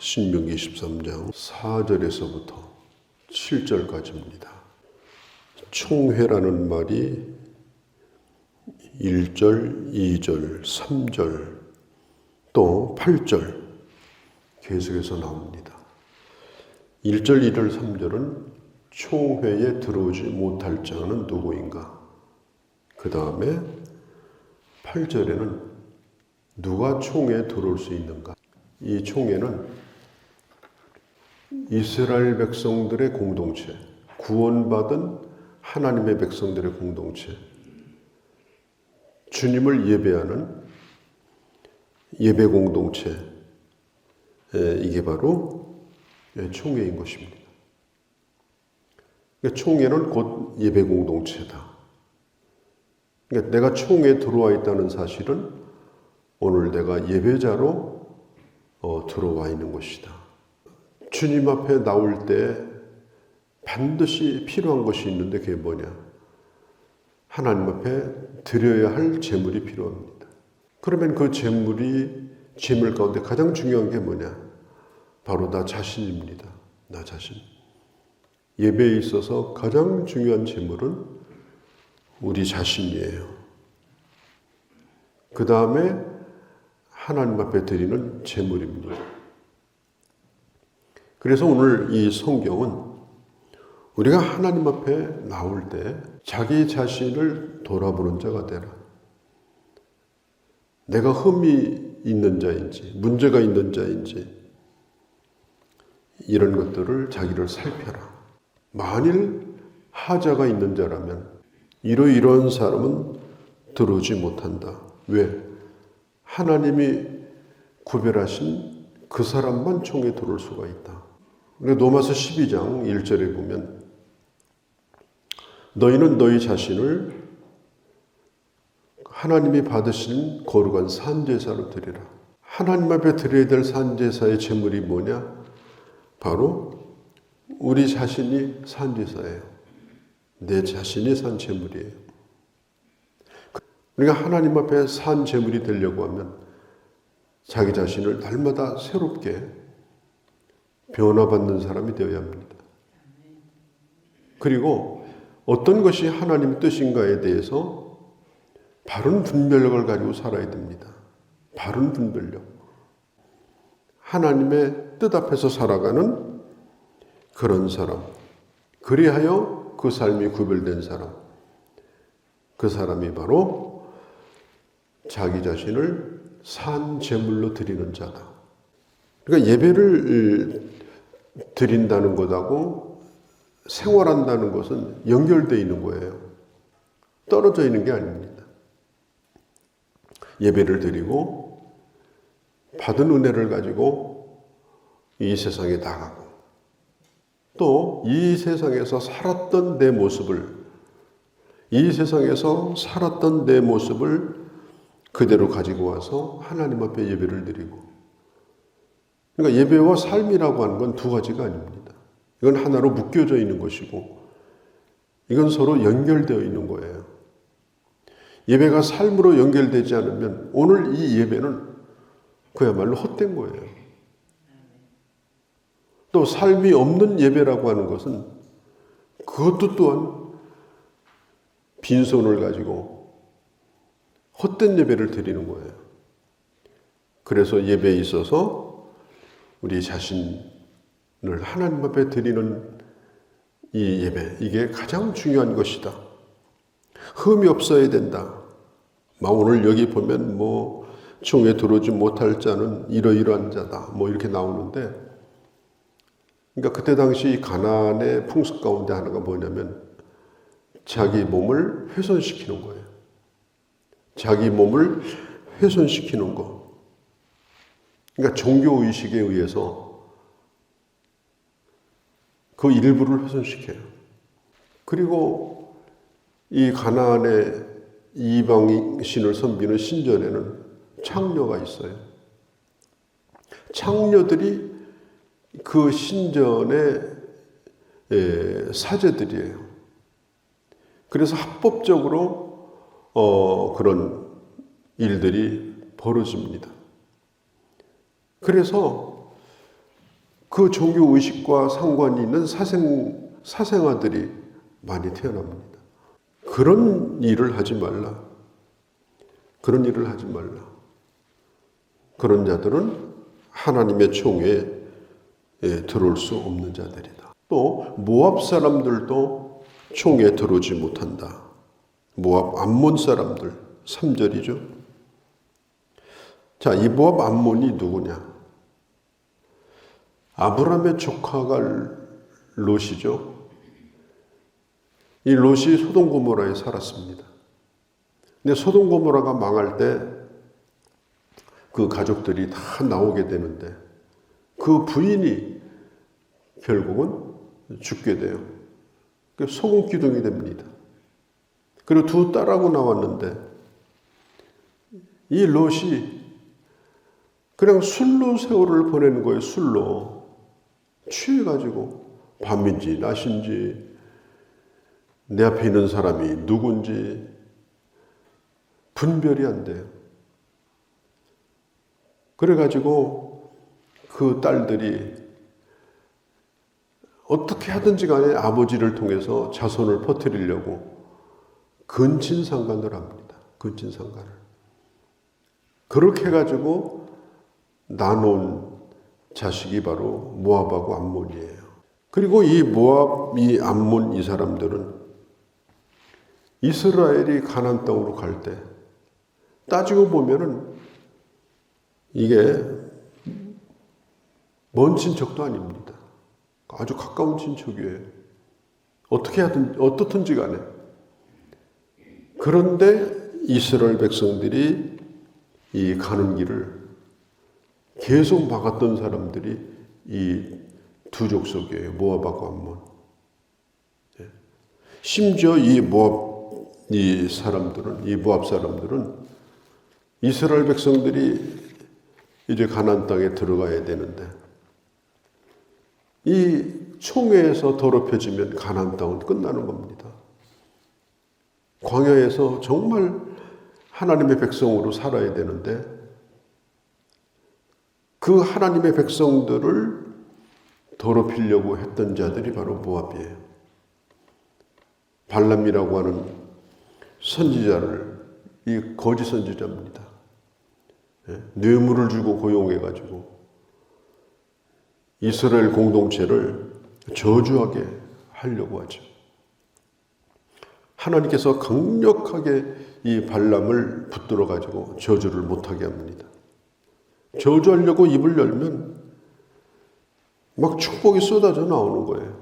신명기 13장 4절에서부터 7절까지입니다. 총회라는 말이 1절, 2절, 3절, 또 8절 계속해서 나옵니다. 1절, 2절, 3절은 총회에 들어오지 못할 자는 누구인가? 그 다음에 8절에는 누가 총회에 들어올 수 있는가? 이 총회는 이스라엘 백성들의 공동체, 구원받은 하나님의 백성들의 공동체, 주님을 예배하는 예배 공동체, 이게 바로 총회인 것입니다. 총회는 곧 예배 공동체다. 그러니까 내가 총회에 들어와 있다는 사실은 오늘 내가 예배자로 들어와 있는 것이다. 주님 앞에 나올 때 반드시 필요한 것이 있는데 그게 뭐냐? 하나님 앞에 드려야 할 제물이 필요합니다. 그러면 그 제물 가운데 가장 중요한 게 뭐냐? 바로 나 자신입니다. 나 자신. 예배에 있어서 가장 중요한 제물은 우리 자신이에요. 그 다음에 하나님 앞에 드리는 제물입니다. 그래서 오늘 이 성경은 우리가 하나님 앞에 나올 때 자기 자신을 돌아보는 자가 되라. 내가 흠이 있는 자인지, 문제가 있는 자인지, 이런 것들을 자기를 살펴라. 만일 하자가 있는 자라면 이러이러한 사람은 들어오지 못한다. 왜? 하나님이 구별하신 그 사람만 총에 들어올 수가 있다. 로마서 12장 1절에 보면 너희는 너희 자신을 하나님이 받으신 거룩한 산제사로 드리라. 하나님 앞에 드려야 될 산제사의 제물이 뭐냐? 바로 우리 자신이 산제사예요. 내 자신이 산 제물이에요. 우리가 하나님 앞에 산 제물이 되려고 하면 자기 자신을 날마다 새롭게 변화받는 사람이 되어야 합니다. 그리고 어떤 것이 하나님 뜻인가에 대해서 바른 분별력을 가지고 살아야 됩니다. 바른 분별력. 하나님의 뜻 앞에서 살아가는 그런 사람. 그리하여 그 삶이 구별된 사람. 그 사람이 바로 자기 자신을 산 제물로 드리는 자다. 그러니까 예배를 드린다는 것하고 생활한다는 것은 연결되어 있는 거예요. 떨어져 있는 게 아닙니다. 예배를 드리고 받은 은혜를 가지고 이 세상에 나가고 또 이 세상에서 살았던 내 모습을 그대로 가지고 와서 하나님 앞에 예배를 드리고, 그러니까 예배와 삶이라고 하는 건 두 가지가 아닙니다. 이건 하나로 묶여져 있는 것이고 이건 서로 연결되어 있는 거예요. 예배가 삶으로 연결되지 않으면 오늘 이 예배는 그야말로 헛된 거예요. 또 삶이 없는 예배라고 하는 것은 그것도 또한 빈손을 가지고 헛된 예배를 드리는 거예요. 그래서 예배에 있어서 우리 자신을 하나님 앞에 드리는 이 예배, 이게 가장 중요한 것이다. 흠이 없어야 된다. 오늘 여기 보면 총에 들어오지 못할 자는 이러이러한 자다. 이렇게 나오는데, 그러니까 그때 당시 가나안의 풍습 가운데 하나가 뭐냐면 자기 몸을 훼손시키는 거예요. 자기 몸을 훼손시키는 거. 그러니까 종교의식에 의해서 그 일부를 훼손시켜요. 그리고 이 가나안의 이방신을 섬기는 신전에는 창녀가 있어요. 창녀들이 그 신전의 사제들이에요. 그래서 합법적으로 그런 일들이 벌어집니다. 그래서 그 종교 의식과 상관이 있는 사생아들이 많이 태어납니다. 그런 일을 하지 말라. 그런 일을 하지 말라. 그런 자들은 하나님의 총회에 들어올 수 없는 자들이다. 또 모압 사람들도 총회에 들어오지 못한다. 모압 암몬 사람들 3절이죠. 자, 이 모압 암몬이 누구냐? 아브라함의 조카가 롯이죠. 이 롯이 소돔 고모라에 살았습니다. 근데 소돔 고모라가 망할 때 그 가족들이 다 나오게 되는데 그 부인이 결국은 죽게 돼요. 소금 기둥이 됩니다. 그리고 두 딸하고 나왔는데 이 롯이 그냥 술로 세월을 보내는 거예요. 술로 취해가지고 밤인지 낮인지 내 앞에 있는 사람이 누군지 분별이 안 돼요. 그래가지고 그 딸들이 어떻게 하든지 간에 아버지를 통해서 자손을 퍼뜨리려고 근친상간을 합니다. 근친상간을. 그렇게 해가지고 나눈 자식이 바로 모압하고 암몬이에요. 그리고 이 모압, 이 암몬 이 사람들은 이스라엘이 가나안 땅으로 갈 때 따지고 보면은 이게 먼 친척도 아닙니다. 아주 가까운 친척이에요. 어떻게 하든 어떻든지 간에. 그런데 이스라엘 백성들이 이 가는 길을 계속 막았던 사람들이 이 두 족속이에요. 모압하고 암몬. 심지어 이 모압 사람들은 이스라엘 백성들이 이제 가나안 땅에 들어가야 되는데 이 총회에서 더럽혀지면 가나안 땅은 끝나는 겁니다. 광야에서 정말 하나님의 백성으로 살아야 되는데 그 하나님의 백성들을 더럽히려고 했던 자들이 바로 모압이에요. 발람이라고 하는 선지자를 이 거짓 선지자입니다. 뇌물을 주고 고용해가지고 이스라엘 공동체를 저주하게 하려고 하죠. 하나님께서 강력하게 이 발람을 붙들어가지고 저주를 못하게 합니다. 저주하려고 입을 열면 막 축복이 쏟아져 나오는 거예요.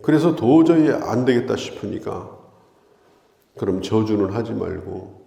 그래서 도저히 안 되겠다 싶으니까 그럼 저주는 하지 말고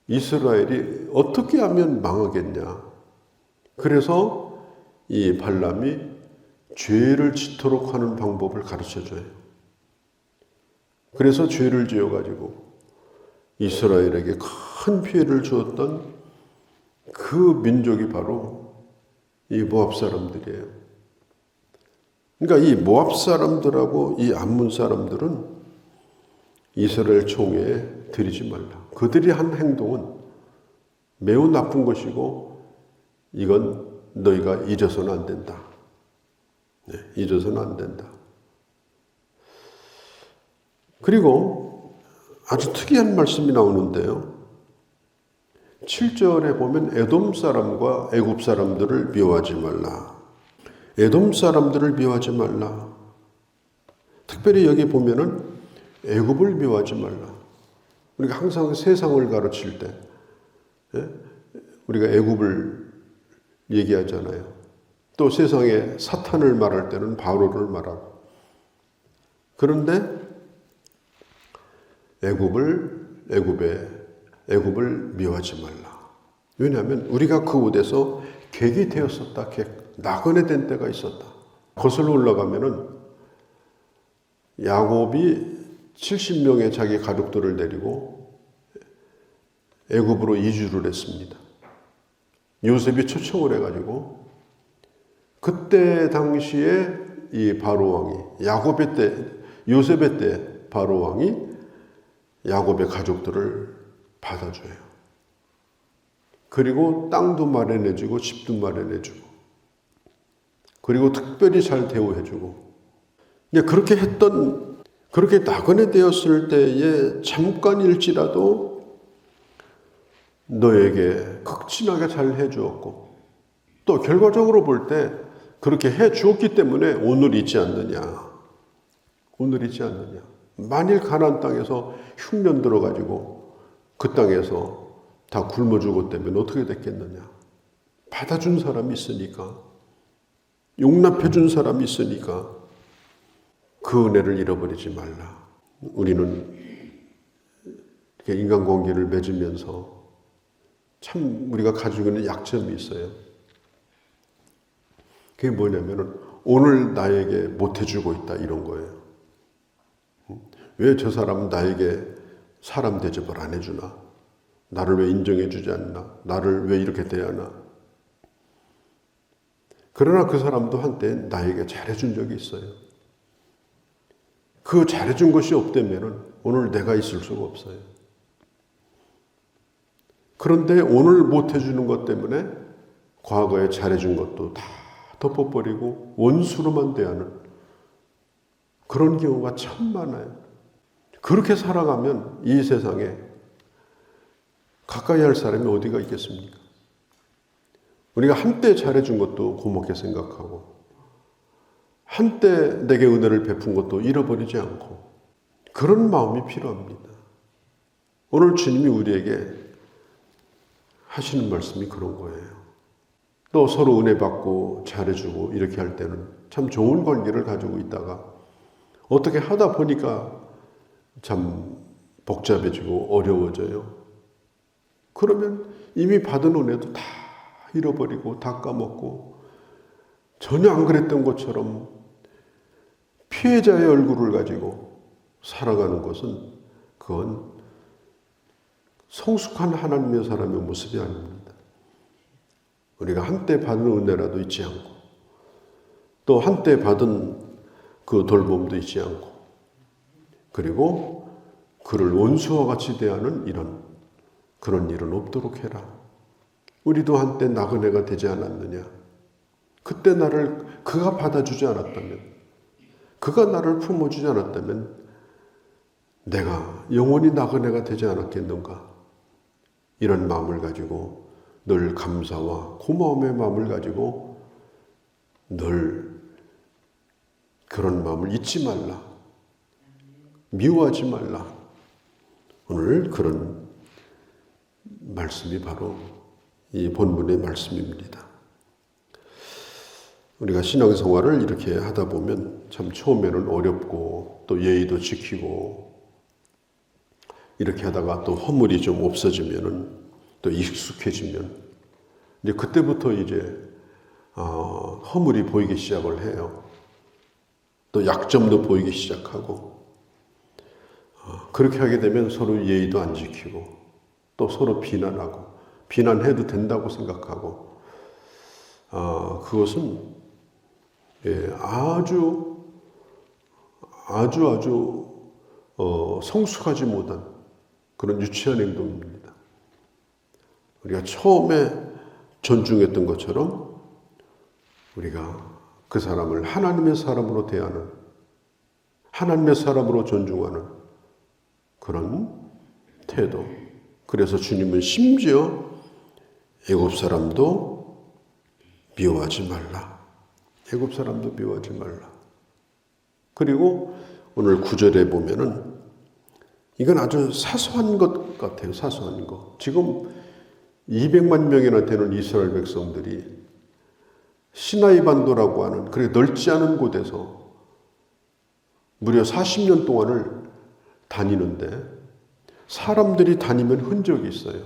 이스라엘이 어떻게 하면 망하겠냐. 그래서 이 발람이 죄를 짓도록 하는 방법을 가르쳐줘요. 그래서 죄를 지어가지고 이스라엘에게 큰 피해를 주었던 그 민족이 바로 이 모압 사람들이에요. 그러니까 이 모압 사람들하고 이 암몬 사람들은 이스라엘 총회에 들이지 말라. 그들이 한 행동은 매우 나쁜 것이고 이건 너희가 잊어서는 안 된다. 잊어서는 안 된다. 그리고 아주 특이한 말씀이 나오는데요. 7절에 보면 에돔 사람과 애굽 사람들을 미워하지 말라. 에돔 사람들을 미워하지 말라. 특별히 여기 보면은 애굽을 미워하지 말라. 우리가 항상 세상을 가르칠 때 우리가 애굽을 얘기하잖아요. 또 세상에 사탄을 말할 때는 바로를 말하고. 그런데 애굽을 미워하지 말라. 왜냐하면 우리가 그 옷에서 객이 되었었다. 나그네 된 때가 있었다. 거슬러 올라가면은 야곱이 70명의 자기 가족들을 데리고 애굽으로 이주를 했습니다. 요셉이 초청을 해가지고 그때 당시에 이 바로 왕이 요셉의 때 바로 왕이 야곱의 가족들을 받아줘요. 그리고 땅도 마련해주고 집도 마련해주고 그리고 특별히 잘 대우해주고. 그렇게 나그네 되었을 때에 잠깐일지라도 너에게 극진하게 잘 해주었고, 또 결과적으로 볼 때 그렇게 해주었기 때문에 오늘 있지 않느냐. 오늘 있지 않느냐. 만일 가나안 땅에서 흉년 들어가지고 그 땅에서 다 굶어 죽었다면 어떻게 됐겠느냐. 받아준 사람이 있으니까, 용납해준 사람이 있으니까 그 은혜를 잃어버리지 말라. 우리는 이렇게 인간관계를 맺으면서 참 우리가 가지고 있는 약점이 있어요. 그게 뭐냐면은 오늘 나에게 못해주고 있다 이런 거예요. 왜 저 사람은 나에게 사람 대접을 안 해주나? 나를 왜 인정해주지 않나? 나를 왜 이렇게 대하나? 그러나 그 사람도 한때 나에게 잘해준 적이 있어요. 그 잘해준 것이 없다면 오늘 내가 있을 수가 없어요. 그런데 오늘 못해주는 것 때문에 과거에 잘해준 것도 다 덮어버리고 원수로만 대하는 그런 경우가 참 많아요. 그렇게 살아가면 이 세상에 가까이 할 사람이 어디가 있겠습니까? 우리가 한때 잘해준 것도 고맙게 생각하고 한때 내게 은혜를 베푼 것도 잃어버리지 않고 그런 마음이 필요합니다. 오늘 주님이 우리에게 하시는 말씀이 그런 거예요. 또 서로 은혜 받고 잘해주고 이렇게 할 때는 참 좋은 관계를 가지고 있다가 어떻게 하다 보니까 참 복잡해지고 어려워져요. 그러면 이미 받은 은혜도 다 잃어버리고 다 까먹고 전혀 안 그랬던 것처럼 피해자의 얼굴을 가지고 살아가는 것은 그건 성숙한 하나님의 사람의 모습이 아닙니다. 우리가 한때 받은 은혜라도 잊지 않고 또 한때 받은 그 돌봄도 잊지 않고 그리고 그를 원수와 같이 대하는 그런 일은 없도록 해라. 우리도 한때 나그네가 되지 않았느냐. 그때 나를 그가 받아주지 않았다면, 그가 나를 품어주지 않았다면 내가 영원히 나그네가 되지 않았겠는가. 이런 마음을 가지고 늘 감사와 고마움의 마음을 가지고 늘 그런 마음을 잊지 말라. 미워하지 말라. 오늘 그런 말씀이 바로 이 본문의 말씀입니다. 우리가 신앙생활을 이렇게 하다 보면 참 처음에는 어렵고 또 예의도 지키고 이렇게 하다가 또 허물이 좀 없어지면은 또 익숙해지면 이제 그때부터 이제 허물이 보이기 시작을 해요. 또 약점도 보이기 시작하고 그렇게 하게 되면 서로 예의도 안 지키고 또 서로 비난하고 비난해도 된다고 생각하고 그것은 아주 성숙하지 못한 그런 유치한 행동입니다. 우리가 처음에 존중했던 것처럼 우리가 그 사람을 하나님의 사람으로 대하는 하나님의 사람으로 존중하는 그런 태도. 그래서 주님은 심지어 애굽 사람도 미워하지 말라. 애굽 사람도 미워하지 말라. 그리고 오늘 9절에 보면은 이건 아주 사소한 것 같아요. 사소한 것. 지금 200만 명이나 되는 이스라엘 백성들이 시나이 반도라고 하는 그렇게 넓지 않은 곳에서 무려 40년 동안을 다니는데 사람들이 다니면 흔적이 있어요.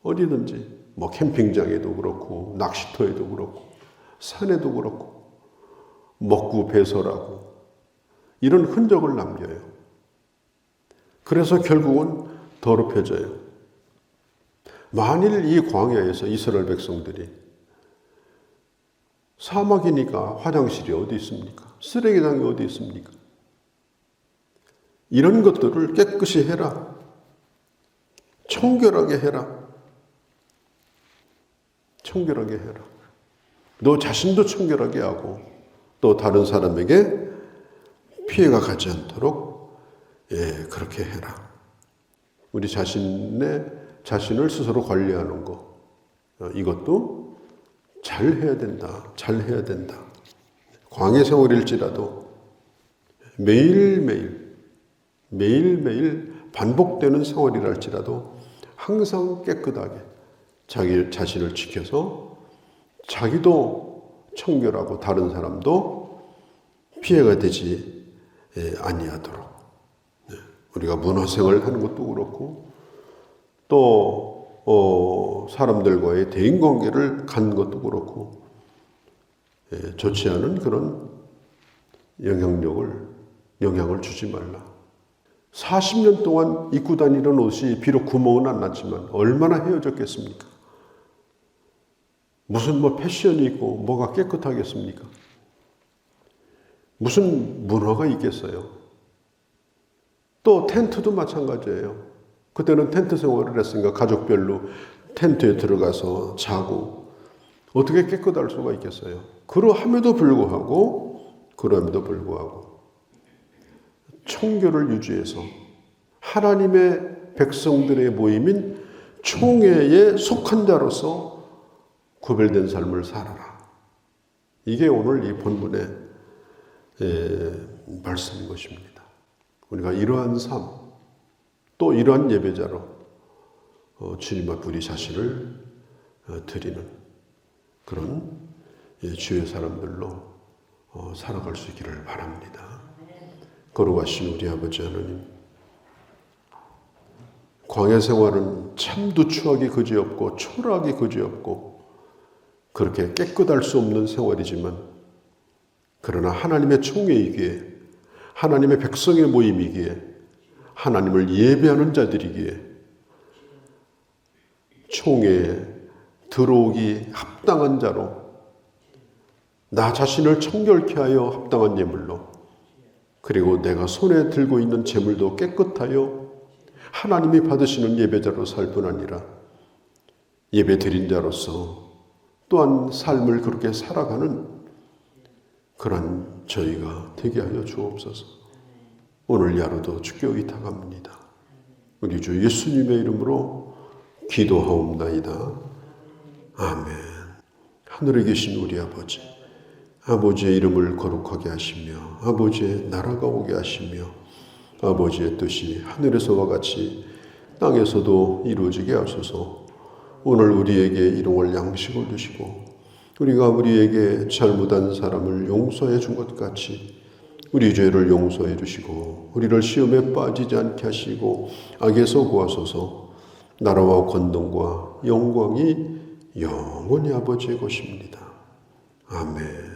어디든지 뭐 캠핑장에도 그렇고 낚시터에도 그렇고 산에도 그렇고 먹고 배설하고 이런 흔적을 남겨요. 그래서 결국은 더럽혀져요. 만일 이 광야에서 이스라엘 백성들이 사막이니까 화장실이 어디 있습니까? 쓰레기장이 어디 있습니까? 이런 것들을 깨끗이 해라. 청결하게 해라. 청결하게 해라. 너 자신도 청결하게 하고 또 다른 사람에게 피해가 가지 않도록 그렇게 해라. 우리 자신을 스스로 관리하는 거, 이것도 잘 해야 된다. 잘 해야 된다. 광야 생활일지라도 매일매일 반복되는 생활이랄지라도 항상 깨끗하게 자기 자신을 지켜서 자기도 청결하고 다른 사람도 피해가 되지 아니하도록, 우리가 문화생활을 하는 것도 그렇고 또 사람들과의 대인관계를 갖는 것도 그렇고 좋지 않은 그런 영향을 주지 말라. 40년 동안 입고 다니는 옷이 비록 구멍은 안 났지만 얼마나 헤어졌겠습니까? 무슨 패션이 있고 뭐가 깨끗하겠습니까? 무슨 문화가 있겠어요? 또 텐트도 마찬가지예요. 그때는 텐트 생활을 했으니까 가족별로 텐트에 들어가서 자고 어떻게 깨끗할 수가 있겠어요? 그러함에도 불구하고 청교를 유지해서 하나님의 백성들의 모임인 총회에 속한 자로서 구별된 삶을 살아라. 이게 오늘 이 본문의 말씀인 것입니다. 우리가 이러한 삶, 또 이러한 예배자로 주님 앞에 우리 자신을 드리는 그런 주의 사람들로 살아갈 수 있기를 바랍니다. 거룩하신 우리 아버지 하나님, 광야 생활은 참 누추하기 그지없고 초라하기 그지없고 그렇게 깨끗할 수 없는 생활이지만, 그러나 하나님의 총회이기에, 하나님의 백성의 모임이기에, 하나님을 예배하는 자들이기에 총회에 들어오기 합당한 자로, 나 자신을 청결케 하여 합당한 예물로, 그리고 내가 손에 들고 있는 제물도 깨끗하여 하나님이 받으시는 예배자로 살 뿐 아니라 예배 드린 자로서 또한 삶을 그렇게 살아가는 그런 저희가 되게 하여 주옵소서. 오늘 야로도 주께 의탁합니다. 우리 주 예수님의 이름으로 기도하옵나이다. 아멘. 하늘에 계신 우리 아버지, 아버지의 이름을 거룩하게 하시며 아버지의 나라가 오게 하시며 아버지의 뜻이 하늘에서와 같이 땅에서도 이루어지게 하소서. 오늘 우리에게 일용할 양식을 주시고 우리가 우리에게 잘못한 사람을 용서해 준 것 같이 우리 죄를 용서해 주시고 우리를 시험에 빠지지 않게 하시고 악에서 구하소서. 나라와 권능과 영광이 영원히 아버지의 것입니다. 아멘.